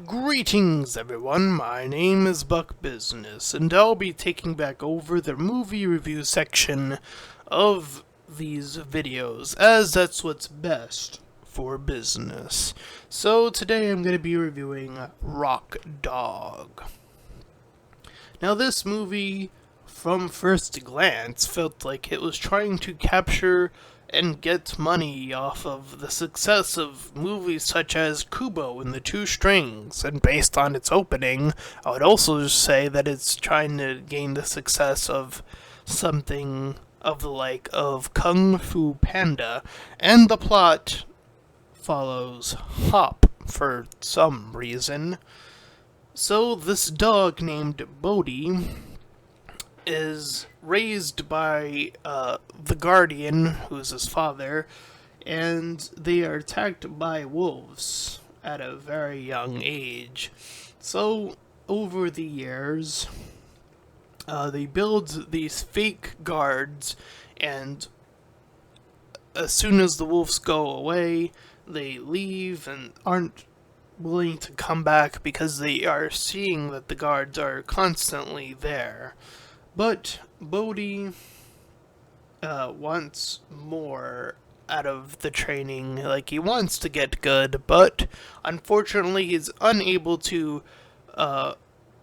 Greetings, everyone. My name is Buck Business, and I'll be taking back over the movie review section of these videos, as that's what's best for business. So today I'm going to be reviewing Rock Dog. Now, this movie, from first glance, felt like it was trying to capture and get money off of the success of movies such as Kubo and the Two Strings, and based on its opening, I would also say that it's trying to gain the success of something of the like of Kung Fu Panda, and the plot follows Hop for some reason. So this dog named Bodhi is raised by the Guardian, who's his father, and they are attacked by wolves at a very young age. So, over the years, they build these fake guards, and as soon as the wolves go away, they leave and aren't willing to come back because they are seeing that the guards are constantly there. But Bodhi wants more out of the training. Like, he wants to get good, but unfortunately he's unable to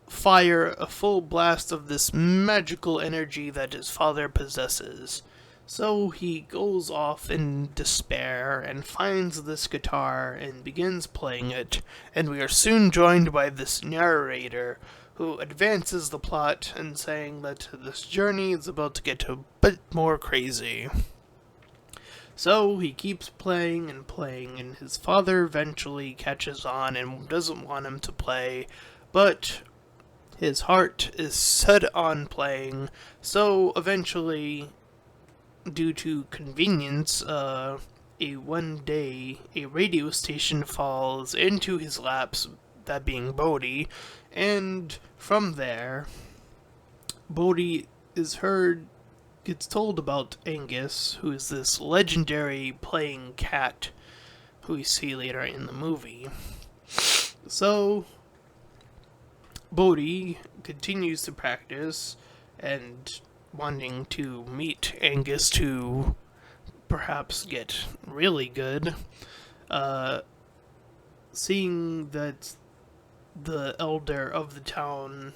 fire a full blast of this magical energy that his father possesses. So he goes off in despair and finds this guitar and begins playing it, and we are soon joined by this narrator who advances the plot and saying that this journey is about to get a bit more crazy. So he keeps playing and playing, and his father eventually catches on and doesn't want him to play, but his heart is set on playing, so eventually, due to convenience, one day a radio station falls into his laps, that being Bodhi, and from there, Bodhi gets told about Angus, who is this legendary playing cat who we see later in the movie. So, Bodhi continues to practice and wanting to meet Angus to perhaps get really good. Seeing that the elder of the town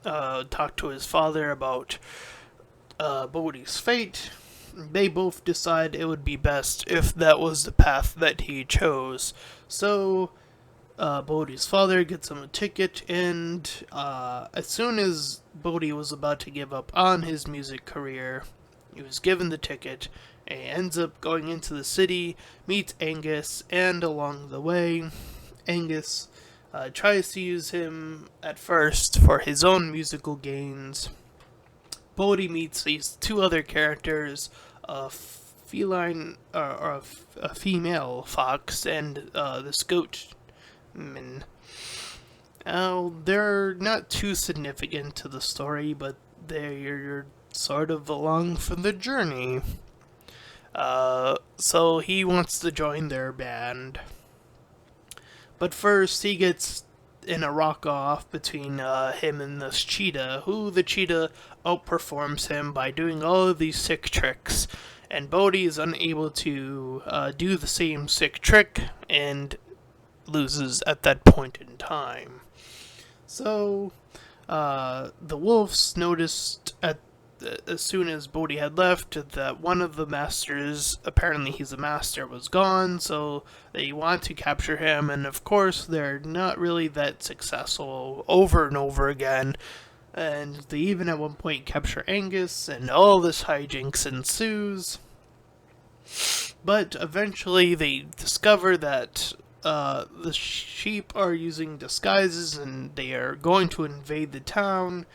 talked to his father about Bodhi's fate, they both decide it would be best if that was the path that he chose. So Bodhi's father gets him a ticket, and as soon as Bodhi was about to give up on his music career, he was given the ticket, and he ends up going into the city, meets Angus, and along the way, Angus tries to use him at first for his own musical gains. Bodhi meets these two other characters, a feline, or a female fox, and this goat. They're not too significant to the story, but they're sort of along for the journey. So he wants to join their band. But first, he gets in a rock-off between him and this cheetah, who the cheetah outperforms him by doing all of these sick tricks. And Bodhi is unable to do the same sick trick, and loses at that point in time. So, the wolves noticed as soon as Bodhi had left that one of the masters, apparently he's a master, was gone, so they want to capture him, and of course they're not really that successful over and over again, and they even at one point capture Angus, and all this hijinks ensues. But eventually they discover that the sheep are using disguises and they are going to invade the town.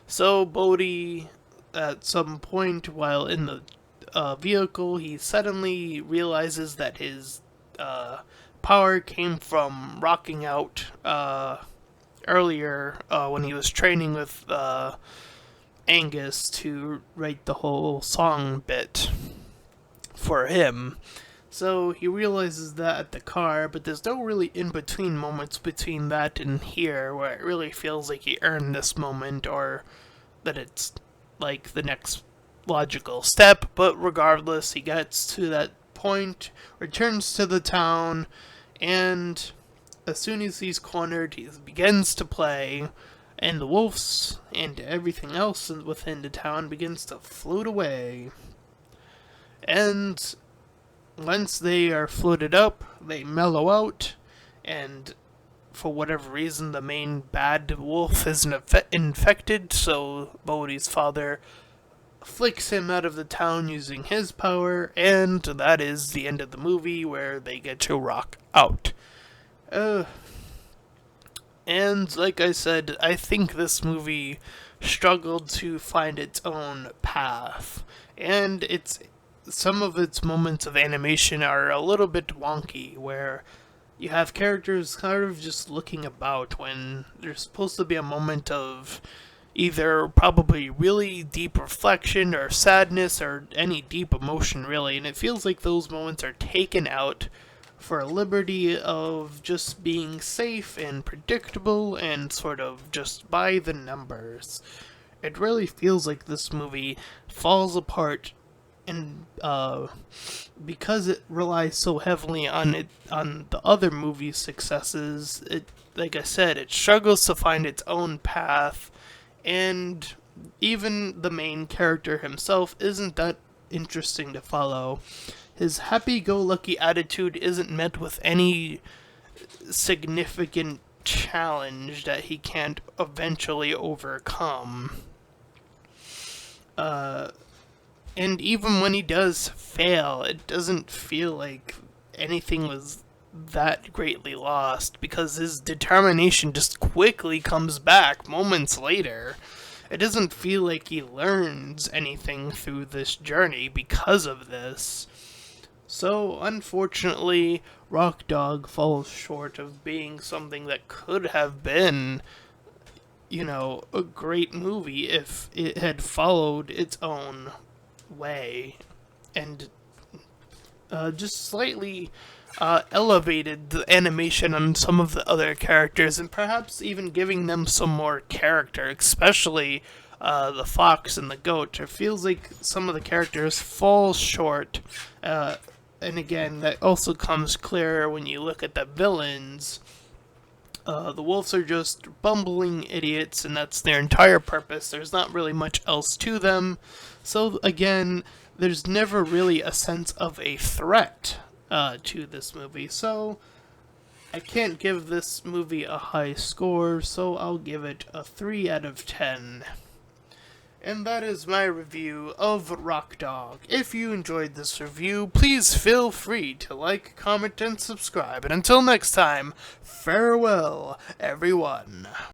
So Bodhi, at some point while in the vehicle, he suddenly realizes that his power came from rocking out earlier when he was training with Angus to write the whole song bit for him. So he realizes that at the car, but there's no really in-between moments between that and here where it really feels like he earned this moment or that it's like the next logical step. But regardless, he gets to that point, returns to the town, and as soon as he's cornered, he begins to play, and the wolves and everything else within the town begins to float away. And once they are floated up, they mellow out, and for whatever reason, the main bad wolf is infected, so Bodhi's father flicks him out of the town using his power, and that is the end of the movie where they get to rock out. And like I said, I think this movie struggled to find its own path, and some of its moments of animation are a little bit wonky, where you have characters kind of just looking about when there's supposed to be a moment of either probably really deep reflection or sadness or any deep emotion really, and it feels like those moments are taken out for a liberty of just being safe and predictable and sort of just by the numbers. It really feels like this movie falls apart, and because it relies so heavily on the other movie's successes, it, like I said, it struggles to find its own path, and even the main character himself isn't that interesting to follow. His happy-go-lucky attitude isn't met with any significant challenge that he can't eventually overcome. And even when he does fail, it doesn't feel like anything was that greatly lost, because his determination just quickly comes back moments later. It doesn't feel like he learns anything through this journey because of this. So, unfortunately, Rock Dog falls short of being something that could have been, a great movie if it had followed its own way and just slightly elevated the animation on some of the other characters, and perhaps even giving them some more character, especially the fox and the goat. It feels like some of the characters fall short, and again, that also comes clear when you look at the villains. The wolves are just bumbling idiots, and that's their entire purpose. There's not really much else to them. So again, there's never really a sense of a threat to this movie. So I can't give this movie a high score, so I'll give it a 3 out of 10. And that is my review of Rock Dog. If you enjoyed this review, please feel free to like, comment, and subscribe. And until next time, farewell, everyone.